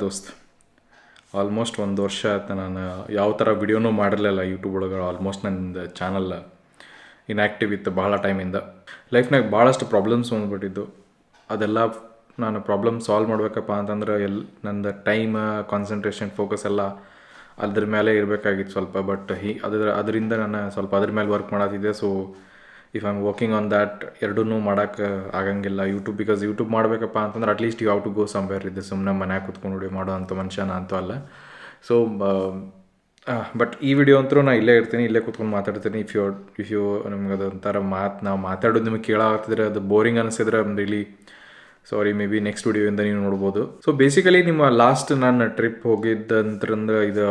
ದೋಸ್ತ್ ಆಲ್ಮೋಸ್ಟ್ ಒಂದು ವರ್ಷ ಆಯ್ತು ನಾನು ಯಾವ ಥರ ವಿಡಿಯೋನೂ ಮಾಡಿರಲಿಲ್ಲ ಯೂಟ್ಯೂಬ್ ಒಳಗೆ. ಆಲ್ಮೋಸ್ಟ್ ನನ್ನ ಚಾನಲ್ ಇನ್ಯಾಕ್ಟಿವ್ ಇತ್ತು ಭಾಳ ಟೈಮಿಂದ. ಲೈಫ್ನಾಗ ಭಾಳಷ್ಟು ಪ್ರಾಬ್ಲಮ್ಸ್ ಬಂದ್ಬಿಟ್ಟಿದ್ದು. ಅದೆಲ್ಲ ನಾನು ಪ್ರಾಬ್ಲಮ್ ಸಾಲ್ವ್ ಮಾಡ್ಬೇಕಪ್ಪ ಅಂತಂದ್ರೆ ನಂದು ಟೈಮ್, ಕಾನ್ಸಂಟ್ರೇಷನ್, ಫೋಕಸ್ ಎಲ್ಲ ಅದ್ರ ಮೇಲೆ ಇರಬೇಕಾಗಿತ್ತು ಸ್ವಲ್ಪ. ಬಟ್ ಅದರಿಂದ ನಾನು ಸ್ವಲ್ಪ ಅದ್ರ ಮೇಲೆ ವರ್ಕ್ ಮಾಡತ್ತಿದ್ದೆ. So if I am working on that, ಎರಡೂ ಮಾಡೋಕ್ಕೆ ಆಗಂಗಿಲ್ಲ ಯೂಟ್ಯೂಬ್. ಬಿಕಾಸ್ ಯೂಟ್ಯೂಬ್ ಮಾಡಬೇಕಪ್ಪ ಅಂತಂದ್ರೆ at least you have to go somewhere ಇದೆ. ಸುಮ್ಮನೆ ಮನ್ಯಾಗ ಕೂತ್ಕೊಂಡು ವಿಡಿಯೋ ಮಾಡೋ ಅಂಥ ಮನುಷ್ಯನ ಅಂತೂ ಅಲ್ಲ. ಸೊ ಬಟ್ ಈ ವಿಡಿಯೋ ಅಂತೂ ನಾನು ಇಲ್ಲೇ ಇರ್ತೀನಿ, ಇಲ್ಲೇ ಕೂತ್ಕೊಂಡು ಮಾತಾಡ್ತೀನಿ. ಇಫ್ ಯು ನಿಮ್ಗೆ ಅದೊಂಥರ ನಾವು ಮಾತಾಡೋದು ನಿಮಗೆ ಕೇಳಾಗ್ತಿದ್ರೆ, ಅದು ಬೋರಿಂಗ್ ಅನಿಸಿದ್ರೆ ರಿಲಿ ಸಾರಿ. ಮೇ ಬಿ ನೆಕ್ಸ್ಟ್ ವಿಡಿಯೋಯಿಂದ ನೀವು ನೋಡ್ಬೋದು. ಸೊ ಬೇಸಿಕಲಿ ನಿಮ್ಮ ಲಾಸ್ಟ್ ನಾನು ಟ್ರಿಪ್ ಹೋಗಿದ್ದಂತಂದ್ರೆ ಇದು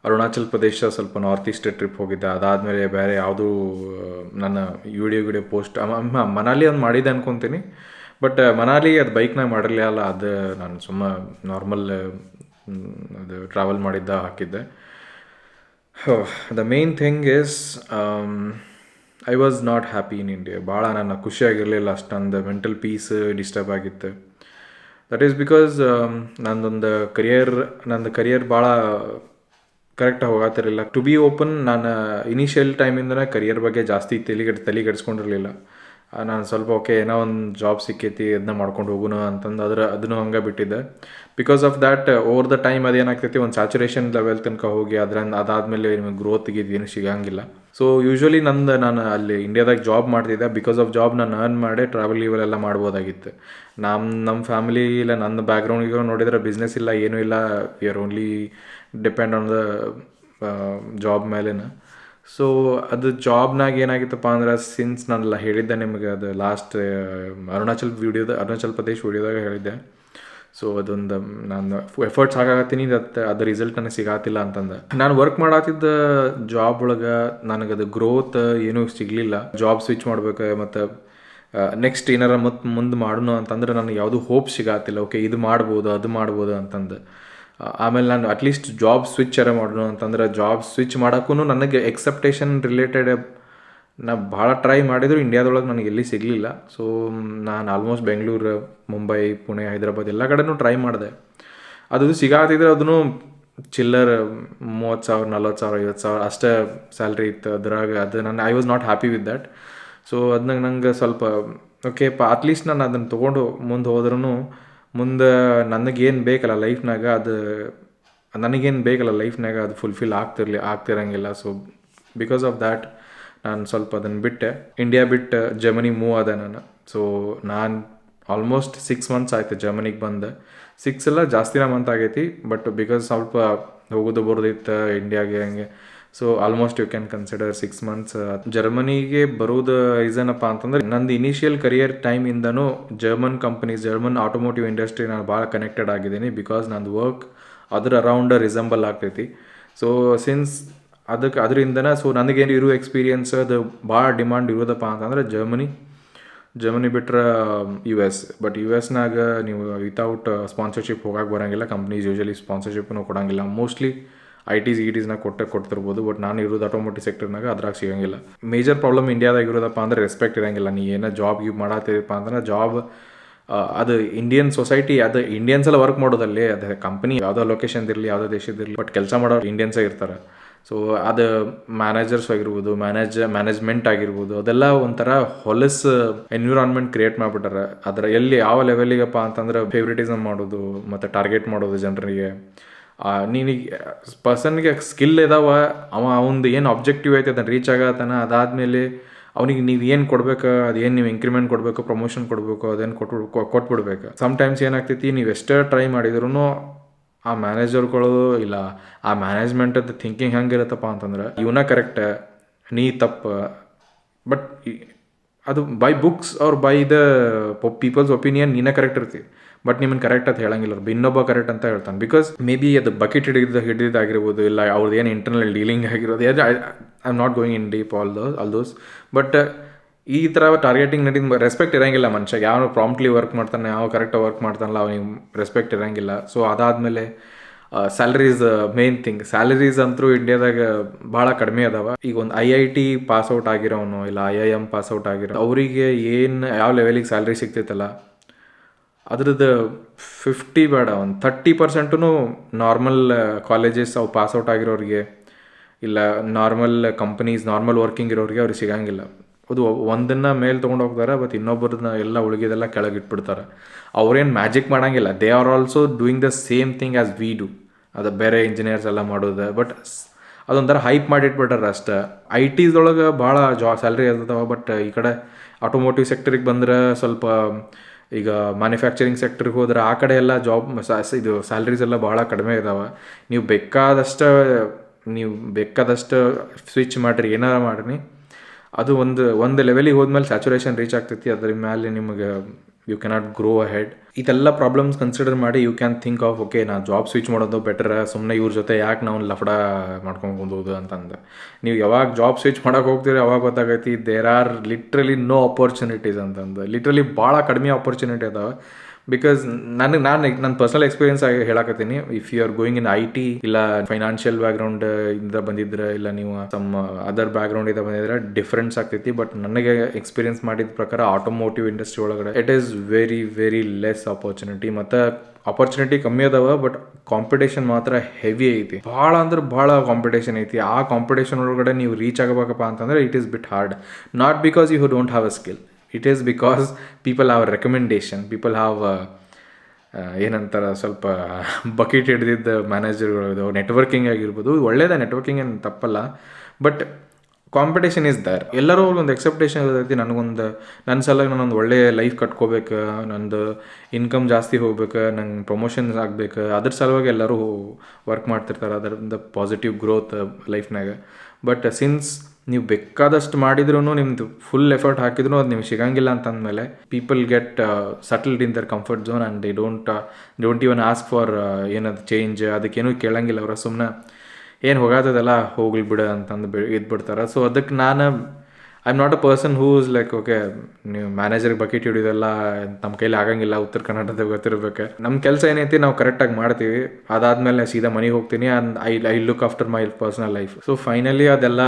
ಅರುಣಾಚಲ್ ಪ್ರದೇಶ, ಸ್ವಲ್ಪ ನಾರ್ತ್ ಈಸ್ಟ್ ಟ್ರಿಪ್ ಹೋಗಿದ್ದೆ. ಅದಾದಮೇಲೆ ಬೇರೆ ಯಾವುದೂ ನನ್ನ ವಿಡಿಯೋ ಪೋಸ್ಟ್ ಮನಾಲಿ ಒಂದು ಮಾಡಿದ್ದೆ ಅನ್ಕೊತೀನಿ. ಬಟ್ ಮನಾಲಿ ಅದು ಬೈಕ್ನಾಗ ಮಾಡಿರಲಿಲ್ಲ. ಅದು ನಾನು ಸುಮ್ಮ ನಾರ್ಮಲ್ ಅದು ಟ್ರಾವೆಲ್ ಮಾಡಿದ್ದ ಹಾಕಿದ್ದೆ. The main thing is I was not happy in India. ಭಾಳ ನನ್ನ ಖುಷಿಯಾಗಿರಲಿಲ್ಲ. ಅಷ್ಟೊಂದು ಮೆಂಟಲ್ ಪೀಸ್ ಡಿಸ್ಟರ್ಬ್ ಆಗಿತ್ತು. ದಟ್ ಈಸ್ ಬಿಕಾಸ್ ನಂದು ಕರಿಯರ್ ಭಾಳ ಕರೆಕ್ಟಾಗಿ ಹೋಗತ್ತಿರಲಿಲ್ಲ. ಟು ಬಿ ಓಪನ್, ನಾನು ಇನಿಷಿಯಲ್ ಟೈಮಿಂದನೇ ಕರಿಯರ್ ಬಗ್ಗೆ ಜಾಸ್ತಿ ತಲೆ ಕೆಡಿಸ್ಕೊಂಡಿರಲಿಲ್ಲ. ನಾನು ಸ್ವಲ್ಪ ಓಕೆ ಏನೋ ಒಂದು ಜಾಬ್ ಸಿಕ್ಕೈತಿ, ಅದನ್ನ ಮಾಡ್ಕೊಂಡು ಹೋಗೋಣ ಅಂತಂದು ಅದನ್ನು ಹಂಗೆ ಬಿಟ್ಟಿದ್ದೆ. Because of that over the time ಅದೇನಾಗ್ತೈತಿ, ಒಂದು ಸ್ಯಾಚುರೇಷನ್ ಲೆವೆಲ್ ತನಕ ಹೋಗಿ ಅದಾದಮೇಲೆ ನಿಮಗೆ ಗ್ರೋತ್ಗೆ ಏನು ಸಿಗಂಗಿಲ್ಲ. ಸೊ ಯೂಶ್ವಲಿ ನಾನು ಅಲ್ಲಿ ಇಂಡಿಯಾದಾಗ ಜಾಬ್ ಮಾಡ್ತಿದ್ದೆ. ಬಿಕಾಸ್ ಆಫ್ ಜಾಬ್ ನಾನು ಅರ್ನ್ ಮಾಡಿ ಟ್ರಾವೆಲ್ ಇವೆಲ್ಲ ಮಾಡ್ಬೋದಾಗಿತ್ತು. ನಮ್ಮ ಫ್ಯಾಮಿಲಿ ಇಲ್ಲ, ನನ್ನ ಬ್ಯಾಕ್ಗ್ರೌಂಡಿಗೆ ನೋಡಿದರೆ ಬಿಸ್ನೆಸ್ ಇಲ್ಲ, ಏನೂ ಇಲ್ಲ. We are only depend on the job ಮೇಲೇನ. ಸೊ ಅದು ಜಾಬ್ನಾಗ ಏನಾಗಿತ್ತಪ್ಪ ಅಂದ್ರೆ, ಸಿನ್ಸ್ ನಾನೆಲ್ಲ ಹೇಳಿದ್ದೆ ನಿಮಗೆ, ಅದು ಲಾಸ್ಟ್ ಅರುಣಾಚಲ್ ಪ್ರದೇಶ್ ವಿಡಿಯೋದಾಗ ಹೇಳಿದ್ದೆ. ಸೊ ಅದೊಂದು ನಾನು ಎಫರ್ಟ್ಸ್ ಹಾಕಾಗತ್ತೀನಿ, ಅದು ರಿಸಲ್ಟ್ ನನಗೆ ಸಿಗಾತಿಲ್ಲ ಅಂತಂದು. ನಾನು ವರ್ಕ್ ಮಾಡತ್ತಿದ್ದ ಜಾಬ್ ಒಳಗೆ ನನಗದು ಗ್ರೋತ್ ಏನೂ ಸಿಗಲಿಲ್ಲ. ಜಾಬ್ ಸ್ವಿಚ್ ಮಾಡ್ಬೇಕು ಮತ್ತು ನೆಕ್ಸ್ಟ್ ಏನಾರ ಮುಂದೆ ಮಾಡೋಣ ಅಂತಂದ್ರೆ ನನಗೆ ಯಾವುದೂ ಹೋಪ್ ಸಿಗಾತಿಲ್ಲ. ಓಕೆ ಇದು ಮಾಡ್ಬೋದು, ಅದು ಮಾಡ್ಬೋದು ಅಂತಂದು. ಆಮೇಲೆ ನಾನು ಅಟ್ಲೀಸ್ಟ್ ಜಾಬ್ ಸ್ವಿಚ್ ಮಾಡೋಣ ಅಂತಂದ್ರೆ, ಜಾಬ್ ಸ್ವಿಚ್ ಮಾಡೋಕ್ಕೂ ನನಗೆ ಎಕ್ಸೆಪ್ಟೇಷನ್ ರಿಲೇಟೆಡ್ ಭಾಳ ಟ್ರೈ ಮಾಡಿದ್ರು ಇಂಡಿಯಾದೊಳಗೆ ನನಗೆ ಎಲ್ಲಿ ಸಿಗಲಿಲ್ಲ. ಸೊ ನಾನು ಆಲ್ಮೋಸ್ಟ್ ಬೆಂಗಳೂರು, ಮುಂಬೈ, ಪುಣೆ, ಹೈದರಾಬಾದ್ ಎಲ್ಲ ಕಡೆನೂ ಟ್ರೈ ಮಾಡಿದೆ. ಅದು ಸಿಗಾತಿದ್ರೆ ಅದನ್ನು ಚಿಲ್ಲರ್ 30,000, 40,000, 50,000 ಅಷ್ಟೇ ಸ್ಯಾಲ್ರಿ ಇತ್ತು ಅದ್ರಾಗ. ಅದು I was not happy with that. So ಅದನ್ನ ನಂಗೆ ಸ್ವಲ್ಪ ಓಕೆಪ್ಪ, ಅಟ್ಲೀಸ್ಟ್ ನಾನು ಅದನ್ನು ತೊಗೊಂಡು ಮುಂದೆ ಹೋದ್ರೂ ಮುಂದೆ ನನಗೇನು ಬೇಕಲ್ಲ ಲೈಫ್ನಾಗ, ಅದು ಫುಲ್ಫಿಲ್ ಆಗ್ತಿರಂಗಿಲ್ಲ. ಸೊ ಬಿಕಾಸ್ ಆಫ್ ದ್ಯಾಟ್ ನಾನು ಸ್ವಲ್ಪ ಅದನ್ನು ಬಿಟ್ಟೆ. ಇಂಡಿಯಾ ಬಿಟ್ಟು ಜರ್ಮನಿಗೆ ಮೂವ್ ಆದೆ ನಾನು. ಸೊ ನಾನು ಆಲ್ಮೋಸ್ಟ್ 6 months ಆಯಿತು ಜರ್ಮನಿಗೆ ಬಂದೆ. 6 ಎಲ್ಲ ಜಾಸ್ತಿನ ಮಂತ್ ಆಗೈತಿ. ಬಟ್ ಬಿಕಾಸ್ ಸ್ವಲ್ಪ ಹೋಗೋದು ಬರೋದಿತ್ತು ಇಂಡಿಯಾಗೆ ಹಂಗೆ. So almost you can consider 6 months. ಜರ್ಮನಿಗೆ ಬರೋದು ರೀಸನ್ ಅಪ್ಪ ಅಂತಂದ್ರೆ, ನಂದು ಇನಿಷಿಯಲ್ ಕರಿಯರ್ ಟೈಮಿಂದನೂ ಜರ್ಮನ್ ಆಟೋಮೋಟಿವ್ ಇಂಡಸ್ಟ್ರಿ ನಾನು ಭಾಳ ಕನೆಕ್ಟೆಡ್ ಆಗಿದ್ದೀನಿ. ಬಿಕಾಸ್ ನಂದು ವರ್ಕ್ ಅದ್ರ ಅರೌಂಡ್ ರಿಸಂಬಲ್ ಆಗ್ತೈತಿ. ಸೊ ಸಿನ್ಸ್ ಅದರಿಂದನೇ ಸೊ ನನಗೇನು ಇರೋ ಎಕ್ಸ್ಪೀರಿಯನ್ಸ್, ಅದು ಭಾಳ ಡಿಮಾಂಡ್ ಇರೋದಪ್ಪ ಅಂತಂದ್ರೆ ಜರ್ಮನಿ ಬಿಟ್ರೆ US. ಬಟ್ US-ನಾಗ ನೀವು ವಿತೌಟ್ ಸ್ಪಾನ್ಸರ್ಶಿಪ್ ಹೋಗಕ್ಕೆ ಬರೋಂಗಿಲ್ಲ. ಕಂಪ್ನೀಸ್ ಯೂಶ್ವಲಿ ಸ್ಪಾನ್ಸರ್ಶಿಪ್ನೂ ಕೊಡೋಂಗಿಲ್ಲ. ಮೋಸ್ಟ್ಲಿ ITs ಕೊಡ್ತಿರ್ಬೋದು. ಬಟ್ ನಾನು ಇರೋದು ಆಟೋಮೋಟಿವ್ ಸೆಕ್ಟರ್ನಾಗ, ಅದ್ರಾಗ ಸಿಗೋಂಗಿಲ್ಲ. ಮೇಜರ್ ಪ್ರಾಬ್ಲಮ್ ಇಂಡಿಯಾದಾಗ ಇರೋದಪ್ಪ ಅಂದ್ರೆ ರೆಸ್ಪೆಕ್ಟ್ ಇರೋಂಗಿಲ್ಲ. ನೀ ಏನೋ ಜಾಬ್ ಮಾಡತ್ತೀರಪ್ಪ ಅಂತಂದ್ರೆ ಜಾಬ್ ಅದು ಇಂಡಿಯನ್ ಸೊಸೈಟಿ, ಅದು ಇಂಡಿಯನ್ಸ್ ಎಲ್ಲ ವರ್ಕ್ ಮಾಡೋದಲ್ಲಿ, ಅದು ಕಂಪ್ನಿ ಯಾವುದೋ ಲೊಕೇಶನ್ದಿರಲಿ, ಯಾವುದೋ ದೇಶದಿರಲಿ, ಬಟ್ ಕೆಲಸ ಮಾಡೋರು ಇಂಡಿಯನ್ಸೇ ಇರ್ತಾರೆ. ಸೊ ಅದು ಮ್ಯಾನೇಜರ್ಸ್ ಆಗಿರ್ಬೋದು, ಮ್ಯಾನೇಜ್ಮೆಂಟ್ ಆಗಿರ್ಬೋದು, ಅದೆಲ್ಲ ಒಂಥರ ಹೊಲಸ್ ಎನ್ವಿರಾನ್ಮೆಂಟ್ ಕ್ರಿಯೇಟ್ ಮಾಡಿಬಿಟ್ಟಾರೆ. ಅದರ ಯಾವ ಲೆವೆಲಿಗಪ್ಪ ಅಂತಂದ್ರೆ ಫೇವ್ರಿಟಿಸಮ್ ಮಾಡೋದು ಮತ್ತು ಟಾರ್ಗೆಟ್ ಮಾಡೋದು ಜನರಿಗೆ. ನೀನಿಗೆ ಪರ್ಸನ್ಗೆ ಸ್ಕಿಲ್ ಇದಾವ, ಅವನದು ಏನು ಆಬ್ಜೆಕ್ಟಿವ್ ಐತೆ ಅದನ್ನು ರೀಚ್ ಆಗತ್ತಾನ. ಅದಾದಮೇಲೆ ಅವನಿಗೆ ನೀವು ಏನು ಕೊಡ್ಬೇಕು, ಅದೇನು ನೀವು ಇಂಕ್ರಿಮೆಂಟ್ ಕೊಡಬೇಕು, ಪ್ರಮೋಷನ್ ಕೊಡಬೇಕು, ಅದೇನು ಕೊಟ್ಬಿಡ್ಬೇಕು. ಸಮ್ಟೈಮ್ಸ್ ಏನಾಗ್ತೈತಿ, ನೀವು ಎಷ್ಟೇ ಟ್ರೈ ಮಾಡಿದ್ರೂ ಆ ಮ್ಯಾನೇಜರ್ಗಳು ಇಲ್ಲ ಆ ಮ್ಯಾನೇಜ್ಮೆಂಟದ್ದು ಥಿಂಕಿಂಗ್ ಹೆಂಗಿರುತ್ತಪ್ಪ ಅಂತಂದ್ರೆ, ಇವನ ಕರೆಕ್ಟ್, ನೀ ತಪ್ಪು. ಬಟ್ ಅದು ಬೈ ಬುಕ್ಸ್ ಅವ್ರ ಬೈ ದ ಪೀಪಲ್ಸ್ ಒಪಿನಿಯನ್ ನೀನೇ ಕರೆಕ್ಟ್ ಇರ್ತೀವಿ. ಬಟ್ ನಿಮ್ಮನ್ನು ಕರೆಕ್ಟ್ ಅಂತ ಹೇಳಂಗಿಲ್ಲ, ಇನ್ನೊಬ್ಬ ಕರೆಕ್ಟ್ ಅಂತ ಹೇಳ್ತಾನೆ. ಬಿಕಾಸ್ ಮೇ ಬಿ ಅದು ಬಕೆಟ್ ಹಿಡಿದಾಗಿರ್ಬೋದು, ಇಲ್ಲ ಅವ್ರದ್ದು ಏನು ಇಂಟರ್ನಲ್ ಡೀಲಿಂಗ್ ಆಗಿರೋದು. I am not going in deep all those. But ಈ ಥರ ಟಾರ್ಗೆಟಿಂಗ್ ನಡೀದು ರೆಸ್ಪೆಕ್ಟ್ ಇರೋಂಗಿಲ್ಲ ಮನುಷ್ಯ. ಯಾವ ಪ್ರಾಂಪ್ಟ್ಲಿ ವರ್ಕ್ ಮಾಡ್ತಾನೆ, ಯಾವ ಕರೆಕ್ಟಾಗಿ ವರ್ಕ್ ಮಾಡ್ತಾನಲ್ಲ, ಅವನಿಗೆ ರೆಸ್ಪೆಕ್ಟ್ ಇರೋಂಗಿಲ್ಲ. ಸೊ ಅದಾದಮೇಲೆ ಸ್ಯಾಲರೀಸ್ ಮೇನ್ ಥಿಂಗ್. ಸ್ಯಾಲರೀಸ್ ಅಂತೂ ಇಂಡಿಯಾದಾಗ ಭಾಳ ಕಡಿಮೆ ಅದಾವ. ಈಗ ಒಂದು IIT ಪಾಸ್ಔಟ್ ಆಗಿರೋನು, ಇಲ್ಲ IIM ಪಾಸ್ಔಟ್ ಆಗಿರೋ ಅವರಿಗೆ ಯಾವ ಲೆವೆಲಿಗೆ ಸ್ಯಾಲ್ರಿ ಸಿಗ್ತೈತಲ್ಲ, ಅದ್ರದ್ದು 50 ಬೇಡ, ಒಂದು 30% ನಾರ್ಮಲ್ ಕಾಲೇಜಸ್ ಅವು ಪಾಸ್ಔಟ್ ಆಗಿರೋರಿಗೆ, ಇಲ್ಲ ನಾರ್ಮಲ್ ಕಂಪನೀಸ್ ನಾರ್ಮಲ್ ವರ್ಕಿಂಗ್ ಇರೋರಿಗೆ ಅವ್ರಿಗೆ ಸಿಗಂಗಿಲ್ಲ. ಅದು ಒಂದನ್ನು ಮೇಲೆ ತೊಗೊಂಡು ಹೋಗ್ತಾರೆ, ಬಟ್ ಇನ್ನೊಬ್ಬರನ್ನ ಎಲ್ಲ ಉಳಿಗಿದೆಲ್ಲ ಕೆಳಗೆ ಇಟ್ಬಿಡ್ತಾರೆ. ಅವ್ರೇನು ಮ್ಯಾಜಿಕ್ ಮಾಡೋಂಗಿಲ್ಲ, they are also doing the same thing as we do. ಅದು ಬೇರೆ ಇಂಜಿನಿಯರ್ಸ್ ಎಲ್ಲ ಮಾಡೋದು, ಬಟ್ ಅದೊಂಥರ ಹೈಪ್ ಮಾಡಿಟ್ಬಿಟ್ಟಾರೆ ಅಷ್ಟೇ. ಐ ಟಿದೊಳಗೆ ಭಾಳ ಸ್ಯಾಲ್ರಿ ಇರ್ತವೆ, ಬಟ್ ಈ ಕಡೆ ಆಟೋಮೋಟಿವ್ ಸೆಕ್ಟರಿಗೆ ಬಂದ್ರೆ ಸ್ವಲ್ಪ, ಈಗ ಮ್ಯಾನುಫ್ಯಾಕ್ಚರಿಂಗ್ ಸೆಕ್ಟ್ರಿಗೆ ಹೋದ್ರೆ ಆ ಕಡೆ ಎಲ್ಲ ಇದು ಸ್ಯಾಲ್ರೀಸ್ ಎಲ್ಲ ಭಾಳ ಕಡಿಮೆ ಇದ್ದಾವೆ. ನೀವು ಬೇಕಾದಷ್ಟು ಸ್ವಿಚ್ ಮಾಡಿರಿ, ಏನಾರ ಮಾಡಿರಿ, ಅದು ಒಂದು ಲೆವೆಲಿಗೆ ಹೋದ್ಮೇಲೆ ಸ್ಯಾಚುರೇಷನ್ ರೀಚ್ ಆಗ್ತೈತಿ. ಅದ್ರ ಮೇಲೆ ನಿಮಗೆ ಯು ಕೆನಾಟ್ ಗ್ರೋ ಅಹೆಡ್. ಇದೆಲ್ಲ ಪ್ರಾಬ್ಲಮ್ಸ್ ಕನ್ಸಿಡರ್ ಮಾಡಿ you can think of, okay ನಾ ಜಾಬ್ ಸ್ವಿಚ್ ಮಾಡೋದು ಬೆಟರ್, ಸುಮ್ಮನೆ ಇವ್ರ ಜೊತೆ ಯಾಕೆ ನಾವು ಲಫಡ ಮಾಡ್ಕೊಂಡು ಹೋಗೋದು ಅಂತಂದು. ನೀವು ಯಾವಾಗ ಜಾಬ್ ಸ್ವಿಚ್ ಮಾಡೋಕೆ ಹೋಗ್ತೀರಿ ಅವಾಗ ಗೊತ್ತಾಗೈತಿ there are literally no opportunities ಅಂತಂದು. ಲಿಟ್ರಲಿ ಭಾಳ ಕಡಿಮೆ ಆಪರ್ಚುನಿಟಿ ಅದಾವೆ. ಬಿಕಾಸ್ ನನ್ನ ಪರ್ಸನಲ್ ಎಕ್ಸ್ಪೀರಿಯನ್ಸ್ ಆಗಿ ಹೇಳಕತ್ತೀನಿ. If you are going in I T, ಇಲ್ಲ ಫೈನಾನ್ಷಿಯಲ್ ಬ್ಯಾಕ್ಗ್ರೌಂಡ್ ಇಂದ ಬಂದಿದ್ರೆ, ಇಲ್ಲ ನೀವು ಸಮ್ ಅದರ್ ಬ್ಯಾಕ್ಗ್ರೌಂಡ್ ಇಂದ ಬಂದಿದ್ರೆ ಡಿಫ್ರೆನ್ಸ್ ಆಗ್ತೈತಿ. ಬಟ್ ನನಗೆ ಎಕ್ಸ್ಪೀರಿಯನ್ಸ್ ಮಾಡಿದ ಪ್ರಕಾರ ಆಟೋಮೋಟಿವ್ ಇಂಡಸ್ಟ್ರಿ ಒಳಗಡೆ it is very very less opportunity. ಮತ್ತು ಆಪರ್ಚುನಿಟಿ ಕಮ್ಮಿ ಅದಾವ, ಬಟ್ ಕಾಂಪಿಟೇಷನ್ ಮಾತ್ರ ಹೆವಿ ಐತಿ. ಭಾಳ ಅಂದ್ರೆ ಭಾಳ ಕಾಂಪಿಟೇಷನ್ ಐತಿ. ಆ ಕಾಂಪಿಟೇಷನ್ ಒಳಗಡೆ ನೀವು ರೀಚ್ ಆಗಬೇಕಪ್ಪ ಅಂತಂದ್ರೆ it is bit hard. Not because you don't have a skill, it is because people have recommendation, people have ಏನಂತಾರೆ ಸ್ವಲ್ಪ ಬಕೆಟ್ ಹಿಡಿದಿದ್ದ ಮ್ಯಾನೇಜರ್ಗಳು. ನೆಟ್ವರ್ಕಿಂಗ್ ಆಗಿರ್ಬೋದು, ಒಳ್ಳೇದ ನೆಟ್ವರ್ಕಿಂಗ್ ಏನು ತಪ್ಪಲ್ಲ, ಬಟ್ ಕಾಂಪಿಟೇಷನ್ ಇಸ್ ದರ್. ಎಲ್ಲರೂ ಒಂದು ಎಕ್ಸೆಪ್ಟೇಷನ್ ಇರ್ತೈತಿ. ನನ್ನ ಸಲುವಾಗಿ ನಾನೊಂದು ಒಳ್ಳೆ ಲೈಫ್ ಕಟ್ಕೋಬೇಕು, ನಂದು ಇನ್ಕಮ್ ಜಾಸ್ತಿ ಹೋಗ್ಬೇಕು, ನಂಗೆ ಪ್ರಮೋಷನ್ಸ್ ಆಗಬೇಕು, ಅದ್ರ ಸಲುವಾಗಿ ಎಲ್ಲರೂ ವರ್ಕ್ ಮಾಡ್ತಿರ್ತಾರೆ, ಅದರಿಂದ ಪಾಸಿಟಿವ್ ಗ್ರೋತ್ ಲೈಫ್ನಾಗ. ಬಟ್ ಸಿನ್ಸ್ ನೀವು ಬೇಕಾದಷ್ಟು ಮಾಡಿದ್ರೂ, ನಿಮ್ಮದು ಫುಲ್ ಎಫರ್ಟ್ ಹಾಕಿದ್ರು ಅದು ನಿಮ್ಗೆ ಸಿಗಂಗಿಲ್ಲ ಅಂತಂದಮೇಲೆ people get settled in their comfort zone and they don't even ask for ಏನದು ಚೇಂಜ್. ಅದಕ್ಕೇನೂ ಕೇಳಂಗಿಲ್ಲ. ಅವರ ಸುಮ್ಮನೆ ಏನು ಹೋಗಾತದಲ್ಲ ಹೋಗ್ಲಿ ಬಿಡ ಅಂತಂದು ಇದ್ಬಿಡ್ತಾರೆ. ಸೊ ಅದಕ್ಕೆ I am not a person who is like, okay ನೀವು ಮ್ಯಾನೇಜರ್ಗೆ ಬಕೆಟ್ ಹಿಡಿಯೋದೆಲ್ಲ ನಮ್ಮ ಕೈಲಿ ಆಗಂಗಿಲ್ಲ, ಉತ್ತರ ಕರ್ನಾಟಕದಾಗ ಗೊತ್ತಿರ್ಬೇಕು. ನಮ್ಮ ಕೆಲಸ ಏನೈತಿ ನಾವು ಕರೆಕ್ಟಾಗಿ ಮಾಡ್ತೀವಿ, ಅದಾದಮೇಲೆ ಸೀದಾ ಮನೆಗೆ ಹೋಗ್ತೀನಿ. And I look after my personal life. So finally ಅದೆಲ್ಲ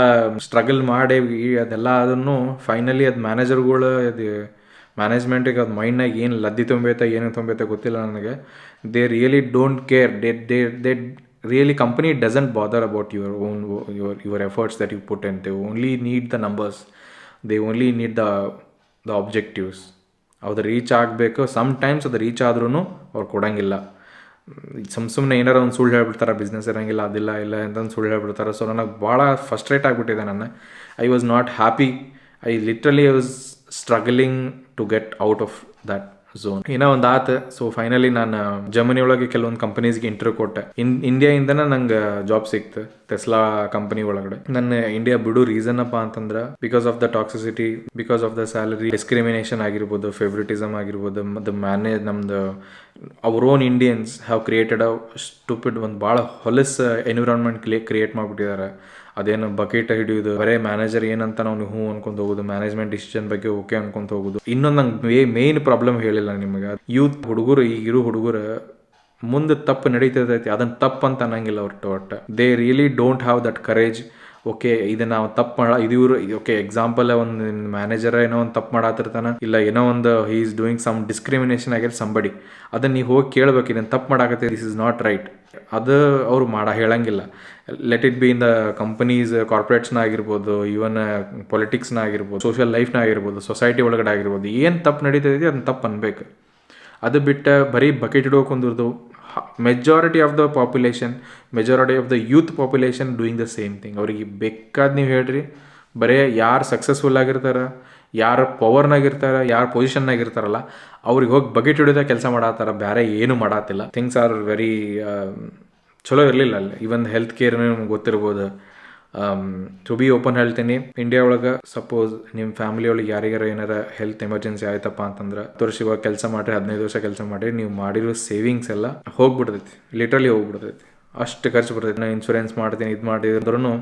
ಸ್ಟ್ರಗಲ್ ಮಾಡಿ ಅದೆಲ್ಲ ಅದನ್ನು ಫೈನಲಿ ಅದು ಮ್ಯಾನೇಜರ್ಗಳು, ಅದು ಮ್ಯಾನೇಜ್ಮೆಂಟಿಗೆ ಅದು ಮೈಂಡ್ನಾಗ ಏನು ಲದ್ದಿ ತುಂಬೈತೆ ಏನು ತುಂಬೈತೆ ಗೊತ್ತಿಲ್ಲ ನನಗೆ. They really don't care. They really company doesn't bother about your efforts that you put in. They only need the numbers, they only need the objectives. ಅದು ರೀಚ್ ಆಗಬೇಕು. ಸಮ್ಟೈಮ್ಸ್ ಅದು ರೀಚ್ ಆದ್ರೂ ಅವ್ರು ಕೊಡೋಂಗಿಲ್ಲ. ಸುಮ್ಮನೆ ಏನಾರ ಒಂದು ಸುಳ್ಳು ಹೇಳ್ಬಿಡ್ತಾರೆ, ಬಿಸ್ನೆಸ್ ಇರೋಂಗಿಲ್ಲ, ಅದಿಲ್ಲ ಇಲ್ಲ ಅಂತಂದು ಸುಳ್ಳು ಹೇಳ್ಬಿಡ್ತಾರೆ. ಸೊ ನನಗೆ ಭಾಳ ಫ್ರಸ್ಟ್ರೇಟ್ ಆಗಿಬಿಟ್ಟಿದೆ. I was not happy. I was struggling to get out of that zone. ಏನೋ ಒಂದು ಆತು. ಸೊ ಫೈನಲಿ ನಾನು ಜರ್ಮನಿ ಒಳಗೆ ಕೆಲವೊಂದು ಕಂಪನೀಸ್ಗೆ ಇಂಟರ್ವ್ಯೂ ಕೊಟ್ಟೆ. ಇಂಡಿಯಾಯಿಂದನೇ ನಂಗೆ ಜಾಬ್ ಸಿಕ್ತು ಟೆಸ್ಲಾ ಕಂಪನಿ ಒಳಗಡೆ. ನನ್ನ ಇಂಡಿಯಾ ಬಿಡು ರೀಸನ್ ಅಪ್ಪ ಅಂತಂದ್ರೆ because of the toxicity, because of the salary, discrimination ಆಗಿರ್ಬೋದು, ಫೇವ್ರಿಟಿಸಮ್ ಆಗಿರ್ಬೋದು, ನಮ್ದು our own Indians have created a stupid ಒಂದು ಭಾಳ ಹೊಲಸ್ ಎನ್ವಿರಾನ್ಮೆಂಟ್ ಕ್ರಿಯೇಟ್ ಮಾಡಿಬಿಟ್ಟಿದ್ದಾರೆ. ಅದೇನು ಬಕೆಟ್ ಹಿಡಿಯೋದು, ಬರೇ ಮ್ಯಾನೇಜರ್ ಏನಂತ ನಾವು ಹ್ಞೂ ಅನ್ಕೊಂತ ಹೋಗೋದು, ಮ್ಯಾನೇಜ್ಮೆಂಟ್ ಡಿಸಿಷನ್ ಬಗ್ಗೆ ಓಕೆ ಅನ್ಕೊಂತ ಹೋಗೋದು. ಇನ್ನೊಂದು ನಂಗೆ ಮೇನ್ ಪ್ರಾಬ್ಲಮ್ ಹೇಳಿಲ್ಲ ನಿಮಗೆ. ಯೂತ್ ಹುಡುಗರು, ಈಗಿರೋ ಹುಡುಗರು ಮುಂದೆ ತಪ್ಪು ನಡೀತಿರ್ತೈತಿ, ಅದನ್ನು ತಪ್ಪು ಅಂತ ಅನ್ನಂಗಿಲ್ಲ ಒಟ್ಟು. They really don't have that courage. Okay ಇದು ನಾವು ತಪ್ಪು ಇವರು ಓಕೆ ಎಕ್ಸಾಂಪಲ್ ಒಂದು ಮ್ಯಾನೇಜರ್ ಏನೋ ಒಂದು ತಪ್ಪು ಮಾಡತ್ತಿರ್ತಾನೆ, ಇಲ್ಲ ಏನೋ ಒಂದು he is doing some discrimination ಆಗಿರ್ ಸಂಬಡಿ, ಅದನ್ನು ನೀವು ಹೋಗಿ ಕೇಳಬೇಕು, ಇದನ್ನು ತಪ್ಪು ಮಾಡಾಕತ್ತೀರಿ, ದಿಸ್ ಇಸ್ ನಾಟ್ ರೈಟ್. ಅದು ಅವರು ಹೇಳಂಗಿಲ್ಲ. Let it be in the companies, ಕಾರ್ಪೊರೇಟ್ಸ್ನ ಆಗಿರ್ಬೋದು, ಇವನ್ ಪೊಲಿಟಿಕ್ಸ್ನ ಆಗಿರ್ಬೋದು, ಸೋಷಿಯಲ್ ಲೈಫ್ನ ಆಗಿರ್ಬೋದು, ಸೊಸೈಟಿ ಒಳಗಡೆ ಆಗಿರ್ಬೋದು, ಏನು ತಪ್ಪು ನಡೀತೈತಿ ಅದನ್ನ ತಪ್ಪು ಅನ್ಬೇಕು. ಅದು ಬಿಟ್ಟು ಬರೀ ಬಕೆಟ್ ಇಡೋಕೊಂದಿರ್ದು majority of the population, majority of the youth population doing the same thing. ಅವ್ರಿಗೆ ಬೇಕಾದ ನೀವು ಹೇಳ್ರಿ, ಬರೀ ಯಾರು ಸಕ್ಸಸ್ಫುಲ್ ಆಗಿರ್ತಾರೆ, ಯಾರು ಪವರ್ನಾಗಿರ್ತಾರೆ, ಯಾರು ಪೊಸಿಷನ್ನಾಗಿರ್ತಾರಲ್ಲ ಅವ್ರಿಗೆ ಹೋಗಿ ಬಕೆಟ್ ಹಿಡಿದ ಕೆಲಸ ಮಾಡತ್ತಾರ, ಬೇರೆ ಏನು ಮಾಡತ್ತಿಲ್ಲ. ಥಿಂಗ್ಸ್ ಆರ್ ವೆರಿ ಚಲೋ ಇರಲಿಲ್ಲ ಅಲ್ಲಿ. ಇವನ್ ಹೆಲ್ತ್ ಕೇರ್ ನಿಮ್ಗೆ ಗೊತ್ತಿರ್ಬೋದು. ಟು ಬಿ ಓಪನ್ ಹೇಳ್ತೀನಿ, ಇಂಡಿಯಾ ಒಳಗೆ ಸಪೋಸ್ ನಿಮ್ಮ ಫ್ಯಾಮಿಲಿ ಒಳಗೆ ಯಾರಿಗಾರ ಏನಾರ ಹೆಲ್ತ್ ಎಮರ್ಜೆನ್ಸಿ ಆಯ್ತಪ್ಪ ಅಂತಂದ್ರೆ 10 ವರ್ಷ ಇವಾಗ ಕೆಲಸ ಮಾಡಿರಿ, 15 ವರ್ಷ ಕೆಲಸ ಮಾಡಿರಿ, ನೀವು ಮಾಡಿರೋ ಸೇವಿಂಗ್ಸ್ ಎಲ್ಲ ಹೋಗ್ಬಿಡ್ತೈತಿ, ಲಿಟ್ರಲಿ ಹೋಗ್ಬಿಡ್ತೈತಿ. ಅಷ್ಟು ಖರ್ಚು ಬರ್ತೈತಿ. ನಾನು ಇನ್ಶೂರೆನ್ಸ್ ಮಾಡ್ತೀನಿ, ಇದು ಮಾಡಿದ್ರೂ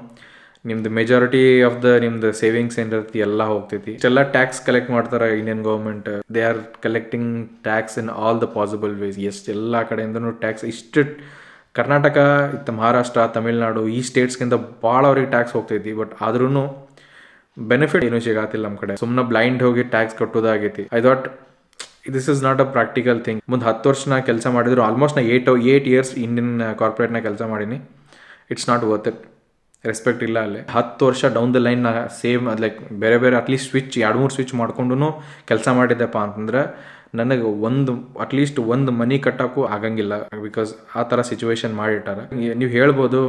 ನಿಮ್ದು ಮೆಜಾರಿಟಿ ಆಫ್ ನಿಮ್ದು ಸೇವಿಂಗ್ಸ್ ಏನಿರ್ತೈತಿ ಎಲ್ಲ ಹೋಗ್ತೈತಿ. ಇಷ್ಟೆಲ್ಲ ಟ್ಯಾಕ್ಸ್ ಕಲೆಕ್ಟ್ ಮಾಡ್ತಾರೆ Indian government. They are collecting tax in all the possible ways. ಎಲ್ಲ ಕಡೆಯಿಂದನೂ ಟ್ಯಾಕ್ಸ್ ಇಷ್ಟು ಕರ್ನಾಟಕ, ಮಹಾರಾಷ್ಟ್ರ, ತಮಿಳ್ನಾಡು ಈ ಸ್ಟೇಟ್ಸ್ಗಿಂತ ಭಾಳ ಅವ್ರಿಗೆ ಟ್ಯಾಕ್ಸ್ ಹೋಗ್ತೈತಿ. ಬಟ್ ಆದ್ರೂ ಬೆನಿಫಿಟ್ ಏನೂ ಸಿಗತ್ತಿಲ್ಲ ನಮ್ಮ ಕಡೆ. ಸುಮ್ಮನೆ ಬ್ಲೈಂಡ್ ಹೋಗಿ ಟ್ಯಾಕ್ಸ್ ಕಟ್ಟೋದಾಗೈತಿ. I thought this is not a practical thing. ಮುಂದೆ 10 ವರ್ಷ ನಾ ಕೆಲಸ ಮಾಡಿದ್ರು, ಆಲ್ಮೋಸ್ಟ್ ನಾ 8 ಇಯರ್ಸ್ ಇಂಡಿಯನ್ ಕಾರ್ಪೊರೇಟ್ನಾಗ ಕೆಲಸ ಮಾಡೀನಿ. It's not worth it. Respect ಇಲ್ಲ ಅಲ್ಲಿ. 10 ವರ್ಷ ಡೌನ್ ದ ಲೈನ್ ನಾ ಸೇಮ್ ಲೈಕ್ ಬೇರೆ ಬೇರೆ ಅಟ್ಲೀಸ್ಟ್ ಸ್ವಿಚ್ 2-3 ಸ್ವಿಚ್ ಮಾಡ್ಕೊಂಡು ಕೆಲಸ ಮಾಡಿದ್ದೆಪ್ಪ ಅಂತಂದ್ರೆ ನನಗೆ ಅಟ್ಲೀಸ್ಟ್ ಒಂದು ಮನಿ ಕಟ್ಟೋಕ್ಕೂ ಆಗಂಗಿಲ್ಲ. ಬಿಕಾಸ್ ಆ ಥರ ಸಿಚುವೇಶನ್ ಮಾಡಿಟ್ಟಾರ. ನೀವು ಹೇಳ್ಬೋದು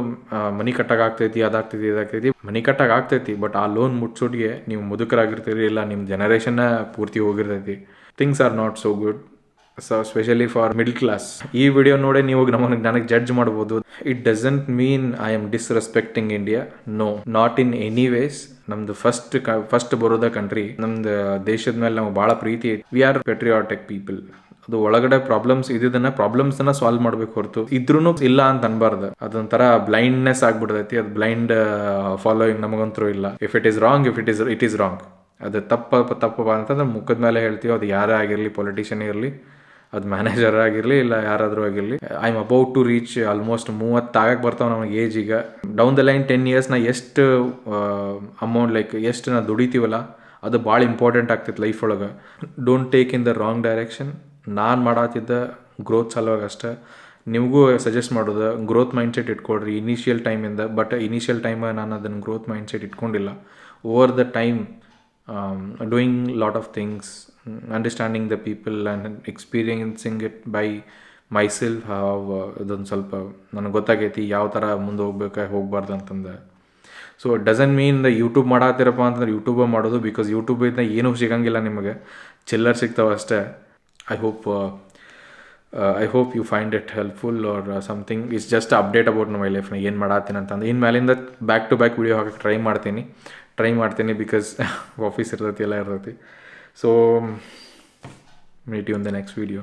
ಮನಿ ಕಟ್ಟೋಕ್ಕಾಗ್ತೈತಿ, ಅದಾಗ್ತೈತಿ, ಇದಾಗ್ತೈತಿ. ಮನಿ ಕಟ್ಟೋಕ್ಕಾಗ್ತೈತಿ, ಬಟ್ ಆ ಲೋನ್ ಮುಟ್ಸೋಟಿಗೆ ನೀವು ಮುದುಕರಾಗಿರ್ತೀರಿ, ಇಲ್ಲ ನಿಮ್ಮ ಜನರೇಷನ್ನ ಪೂರ್ತಿ ಹೋಗಿರ್ತೈತಿ. Things are not so good. So specially for middle class. ಈ ವಿಡಿಯೋ ನೋಡಿ ನೀವು ನನಗೆ ಜಡ್ಜ್ ಮಾಡ್ಬೋದು. It doesn't mean I am disrespecting India. No, not in any ways. ನಮ್ದು ಫಸ್ಟ್ ಬರೋದ ಕಂಟ್ರಿ. ನಮ್ದು ದೇಶದ ಮೇಲೆ ನಮ್ಗೆ ಭಾಳ ಪ್ರೀತಿ ಐತಿ. We are patriotic people. ಅದು ಒಳಗಡೆ ಪ್ರಾಬ್ಲಮ್ಸನ್ನ ಸಾಲ್ವ್ ಮಾಡ್ಬೇಕು ಹೊರತು ಇದ್ರೂ ಇಲ್ಲ ಅಂತ ಅನ್ಬಾರ್ದು. ಅದೊಂಥರ ಬ್ಲೈಂಡ್ನೆಸ್ ಆಗ್ಬಿಡ್ತೈತಿ. ಅದು ಬ್ಲೈಂಡ್ ಫಾಲೋಯಿಂಗ್ ನಮಗಂತರೂ ಇಲ್ಲ. If it is wrong, it is wrong. ಅದು ತಪ್ಪು ಅಂತಂದ್ರೆ ಮುಖದ ಮೇಲೆ ಹೇಳ್ತೀವಿ. ಅದು ಯಾರೇ ಆಗಿರಲಿ, ಪೊಲಿಟಿಷಿಯನ್ ಇರಲಿ, ಅದು ಮ್ಯಾನೇಜರ್ ಆಗಿರಲಿ, ಇಲ್ಲ ಯಾರಾದರೂ ಆಗಿರಲಿ. I am about to reach almost 30 ಆಗಕ್ಕೆ ಬರ್ತಾವೆ ನಮಗೆ ಏಜ್. ಈಗ ಡೌನ್ ದ ಲೈನ್ 10 ಇಯರ್ಸ್ ನಾ ಎಷ್ಟು ಅಮೌಂಟ್ ಲೈಕ್ ಎಷ್ಟು ನಾ ದುಡಿತೀವಲ್ಲ, ಅದು ಭಾಳ ಇಂಪಾರ್ಟೆಂಟ್ ಆಗ್ತೈತೆ ಲೈಫ್ ಒಳಗೆ. Don't take in the wrong direction. ನಾನು ಮಾಡತ್ತಿದ್ದ ಗ್ರೋತ್ ಸಲುವಾಗಿ ಅಷ್ಟೇ. ನಿಮಗೂ ಸಜೆಸ್ಟ್ ಮಾಡೋದು, ಗ್ರೋತ್ ಮೈಂಡ್ಸೆಟ್ ಇಟ್ಕೊಳ್ರಿ ಇನಿಷಿಯಲ್ ಟೈಮಿಂದ. ಬಟ್ ಇನಿಷಿಯಲ್ ಟೈಮ್ ನಾನು ಅದನ್ನು ಗ್ರೋತ್ ಮೈಂಡ್ಸೆಟ್ ಇಟ್ಕೊಂಡಿಲ್ಲ. Over the time doing lot of things, understanding the people and experiencing it by myself, how ಅದೊಂದು ಸ್ವಲ್ಪ ನನಗೆ ಗೊತ್ತಾಗೈತಿ ಯಾವ ಥರ ಮುಂದೆ ಹೋಗ್ಬಾರ್ದು ಅಂತಂದು. So it doesn't mean YouTube ಮಾಡತ್ತೀರಪ್ಪ ಅಂತಂದ್ರೆ ಯೂಟ್ಯೂಬೇ ಮಾಡೋದು. ಬಿಕಾಸ್ ಯೂಟ್ಯೂಬಿಂದ ಏನೂ ಸಿಗಂಗಿಲ್ಲ ನಿಮಗೆ, ಚಿಲ್ಲರ್ ಸಿಗ್ತಾವೆ ಅಷ್ಟೇ. I hope you find it helpful or something. It's just update about my ಲೈಫ್ನ ಏನು ಮಾಡತ್ತೀನಿ ಅಂತಂದು. ಇನ್ನು ಮೇಲಿಂದ ಬ್ಯಾಕ್ ಟು ಬ್ಯಾಕ್ ವಿಡಿಯೋ ಹಾಕಕ್ಕೆ ಟ್ರೈ ಮಾಡ್ತೀನಿ ಬಿಕಾಸ್ ಆಫೀಸ್ ಇರ್ತೈತಿ, ಎಲ್ಲ ಇರ್ತೈತಿ. So meet you in the next video.